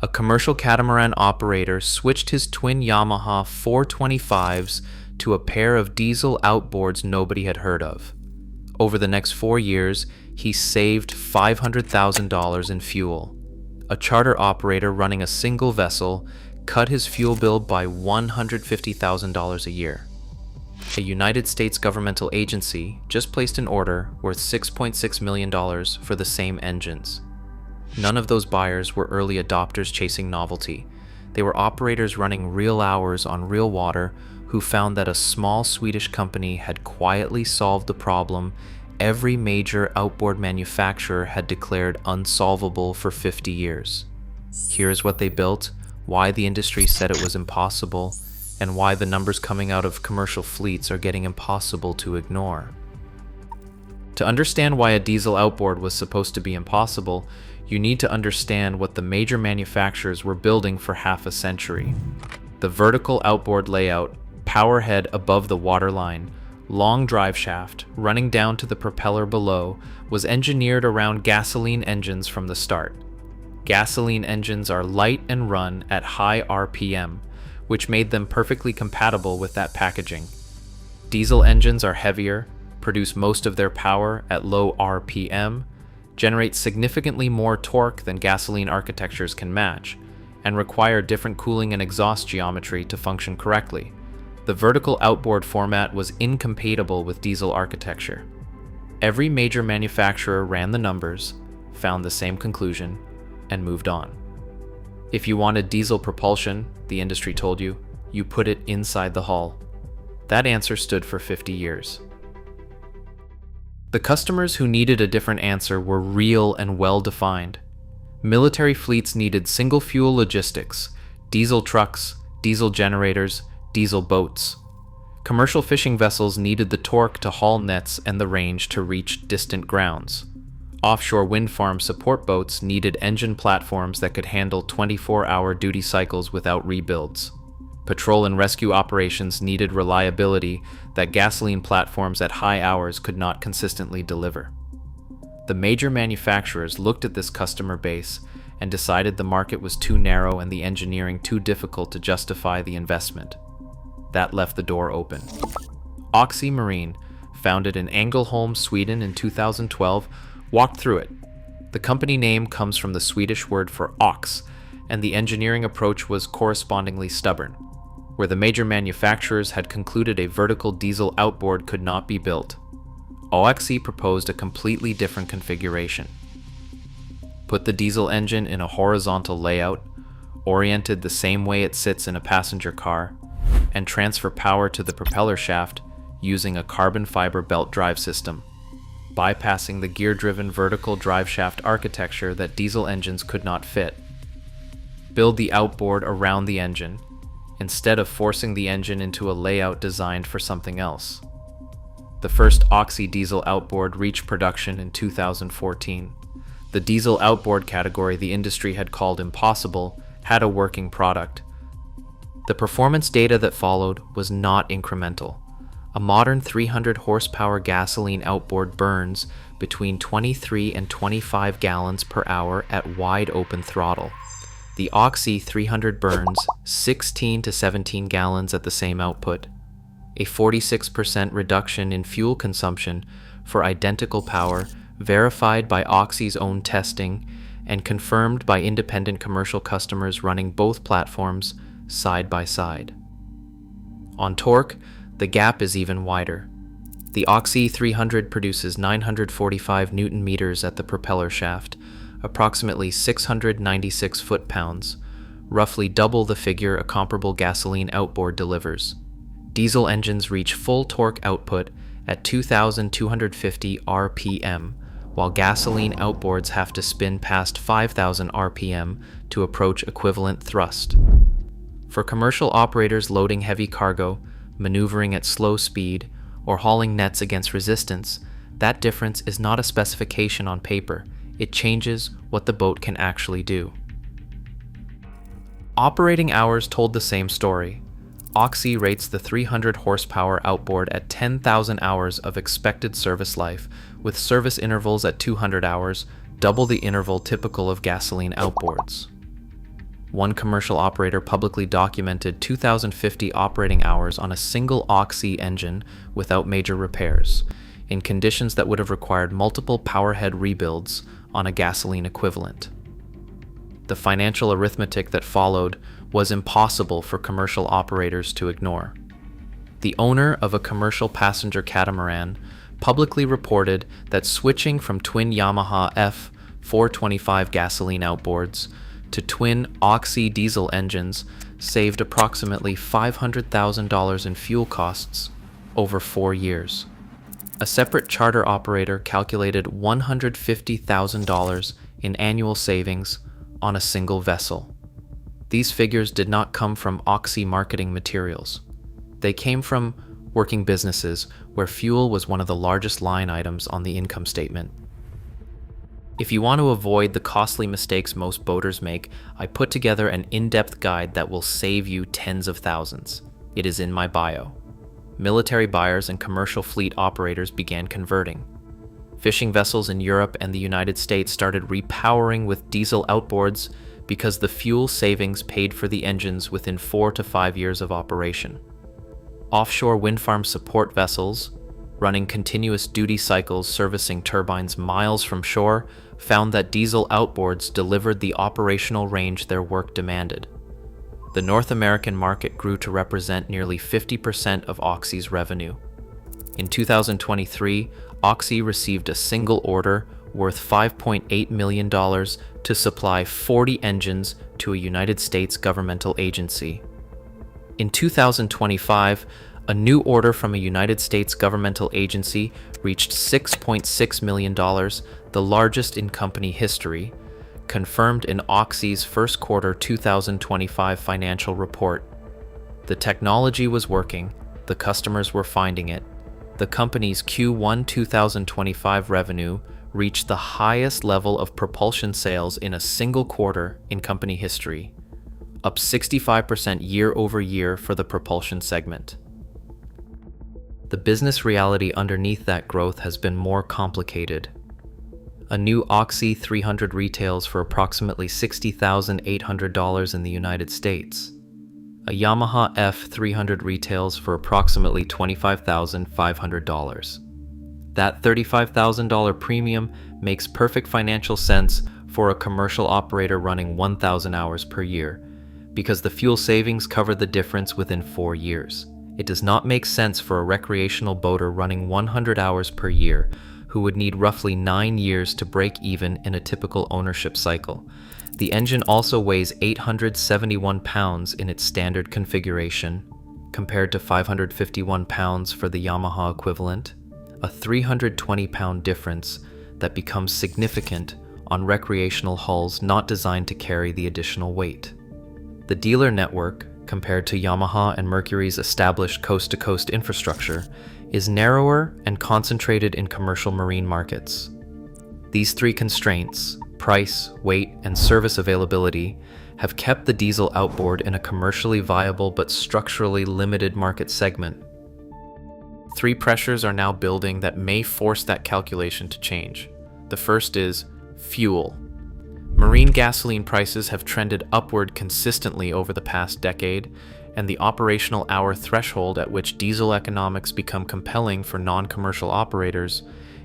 A commercial catamaran operator switched his twin Yamaha 425s to a pair of diesel outboards nobody had heard of. Over the next 4 years, he saved $500,000 in fuel. A charter operator running a single vessel cut his fuel bill by $150,000 a year. A United States governmental agency just placed an order worth $6.6 million for the same engines. None of those buyers were early adopters chasing novelty. They were operators running real hours on real water who found that a small Swedish company had quietly solved the problem every major outboard manufacturer had declared unsolvable for 50 years. Here's what they built, why the industry said it was impossible, and why the numbers coming out of commercial fleets are getting impossible to ignore. To understand why a diesel outboard was supposed to be impossible, you need to understand what the major manufacturers were building for half a century. The vertical outboard layout, power head above the waterline, long drive shaft running down to the propeller below, was engineered around gasoline engines from the start. Gasoline engines are light and run at high RPM, which made them perfectly compatible with that packaging. Diesel engines are heavier, produce most of their power at low RPM, generate significantly more torque than gasoline architectures can match, and require different cooling and exhaust geometry to function correctly. The vertical outboard format was incompatible with diesel architecture. Every major manufacturer ran the numbers, found the same conclusion, and moved on. If you wanted diesel propulsion, the industry told you, you put it inside the hull. That answer stood for 50 years. The customers who needed a different answer were real and well-defined. Military fleets needed single-fuel logistics, diesel trucks, diesel generators, diesel boats. Commercial fishing vessels needed the torque to haul nets and the range to reach distant grounds. Offshore wind farm support boats needed engine platforms that could handle 24-hour duty cycles without rebuilds. Patrol and rescue operations needed reliability that gasoline platforms at high hours could not consistently deliver. The major manufacturers looked at this customer base and decided the market was too narrow and the engineering too difficult to justify the investment. That left the door open. OXE Marine, founded in Ängelholm, Sweden in 2012, walked through it. The company name comes from the Swedish word for ox, and the engineering approach was correspondingly stubborn. Where the major manufacturers had concluded a vertical diesel outboard could not be built, OXE proposed a completely different configuration. Put the diesel engine in a horizontal layout, oriented the same way it sits in a passenger car, and transfer power to the propeller shaft using a carbon fiber belt drive system, bypassing the gear-driven vertical driveshaft architecture that diesel engines could not fit. Build the outboard around the engine, instead of forcing the engine into a layout designed for something else. The first OXE diesel outboard reached production in 2014. The diesel outboard category the industry had called impossible had a working product. The performance data that followed was not incremental. A modern 300 horsepower gasoline outboard burns between 23 and 25 gallons per hour at wide open throttle. The OXE 300 burns 16 to 17 gallons at the same output, a 46% reduction in fuel consumption for identical power verified by OXE's own testing and confirmed by independent commercial customers running both platforms side by side. On torque, the gap is even wider. The OXE 300 produces 945 Newton meters at the propeller shaft, approximately 696 foot-pounds, roughly double the figure a comparable gasoline outboard delivers. Diesel engines reach full torque output at 2,250 RPM, while gasoline outboards have to spin past 5,000 RPM to approach equivalent thrust. For commercial operators loading heavy cargo, maneuvering at slow speed, or hauling nets against resistance, that difference is not a specification on paper. It changes what the boat can actually do. Operating hours told the same story. OXE rates the 300 horsepower outboard at 10,000 hours of expected service life, with service intervals at 200 hours, double the interval typical of gasoline outboards. One commercial operator publicly documented 2,050 operating hours on a single OXE engine without major repairs, in conditions that would have required multiple powerhead rebuilds on a gasoline equivalent. The financial arithmetic that followed was impossible for commercial operators to ignore. The owner of a commercial passenger catamaran publicly reported that switching from twin Yamaha F425 gasoline outboards to twin OXE diesel engines saved approximately $500,000 in fuel costs over 4 years. A separate charter operator calculated $150,000 in annual savings on a single vessel. These figures did not come from OXE marketing materials. They came from working businesses where fuel was one of the largest line items on the income statement. If you want to avoid the costly mistakes most boaters make, I put together an in-depth guide that will save you tens of thousands. It is in my bio. Military buyers and commercial fleet operators began converting. Fishing vessels in Europe and the United States started repowering with diesel outboards because the fuel savings paid for the engines within 4 to 5 years of operation. Offshore wind farm support vessels, running continuous duty cycles servicing turbines miles from shore, found that diesel outboards delivered the operational range their work demanded. The North American market grew to represent nearly 50% of OXE's revenue. In 2023, OXE received a single order worth $5.8 million to supply 40 engines to a United States governmental agency. In 2025, a new order from a United States governmental agency reached $6.6 million, the largest in company history, confirmed in OXE's first quarter 2025 financial report. The technology was working, the customers were finding it. The company's Q1 2025 revenue reached the highest level of propulsion sales in a single quarter in company history, up 65% year over year for the propulsion segment. The business reality underneath that growth has been more complicated. A new OXE 300 retails for approximately $60,800 in the United States. A Yamaha F300 retails for approximately $25,500. That $35,000 premium makes perfect financial sense for a commercial operator running 1,000 hours per year, because the fuel savings cover the difference within 4 years. It does not make sense for a recreational boater running 100 hours per year who would need roughly 9 years to break even in a typical ownership cycle. The engine also weighs 871 pounds in its standard configuration, compared to 551 pounds for the Yamaha equivalent, a 320-pound difference that becomes significant on recreational hulls not designed to carry the additional weight. The dealer network, compared to Yamaha and Mercury's established coast-to-coast infrastructure, is narrower and concentrated in commercial marine markets. These three constraints, price, weight, and service availability, have kept the diesel outboard in a commercially viable but structurally limited market segment. 3 pressures are now building that may force that calculation to change. The first is fuel. Marine gasoline prices have trended upward consistently over the past decade, and the operational hour threshold at which diesel economics become compelling for non-commercial operators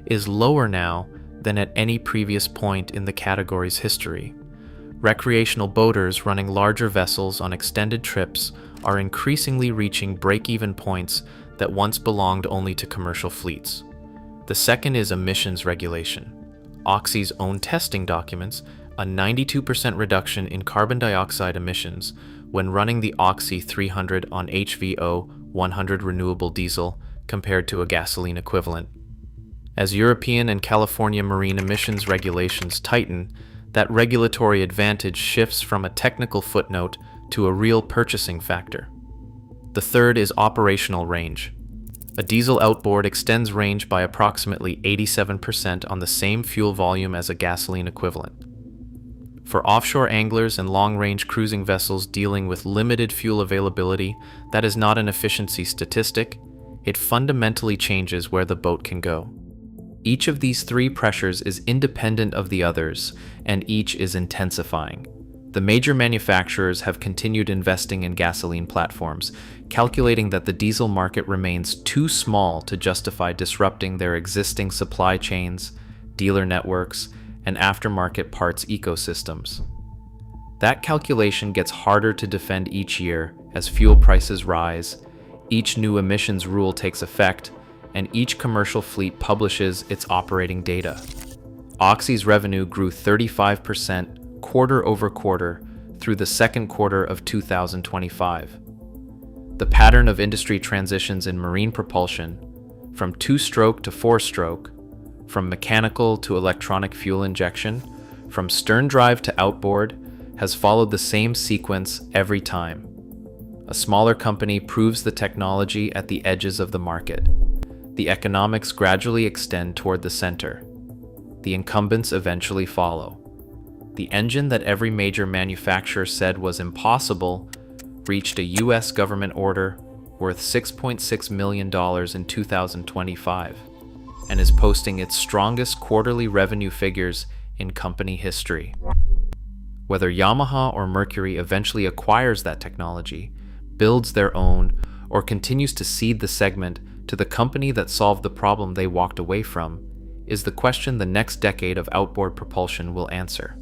is lower now than at any previous point in the category's history. Recreational boaters running larger vessels on extended trips are increasingly reaching break-even points that once belonged only to commercial fleets. The second is emissions regulation. OXE's own testing documents a 92% reduction in carbon dioxide emissions when running the OXE 300 on HVO 100 renewable diesel compared to a gasoline equivalent. As European and California marine emissions regulations tighten, that regulatory advantage shifts from a technical footnote to a real purchasing factor. The third is operational range. A diesel outboard extends range by approximately 87% on the same fuel volume as a gasoline equivalent. For offshore anglers and long-range cruising vessels dealing with limited fuel availability, that is not an efficiency statistic. It fundamentally changes where the boat can go. Each of these 3 pressures is independent of the others, and each is intensifying. The major manufacturers have continued investing in gasoline platforms, calculating that the diesel market remains too small to justify disrupting their existing supply chains, dealer networks, and aftermarket parts ecosystems. That calculation gets harder to defend each year as fuel prices rise, each new emissions rule takes effect, and each commercial fleet publishes its operating data. OXE's revenue grew 35% quarter over quarter through the second quarter of 2025. The pattern of industry transitions in marine propulsion, from two-stroke to four-stroke, from mechanical to electronic fuel injection, from stern drive to outboard, has followed the same sequence every time. A smaller company proves the technology at the edges of the market. The economics gradually extend toward the center. The incumbents eventually follow. The engine that every major manufacturer said was impossible reached a US government order worth $6.6 million in 2025 and is posting its strongest quarterly revenue figures in company history. Whether Yamaha or Mercury eventually acquires that technology, builds their own, or continues to cede the segment to the company that solved the problem they walked away from, is the question the next decade of outboard propulsion will answer.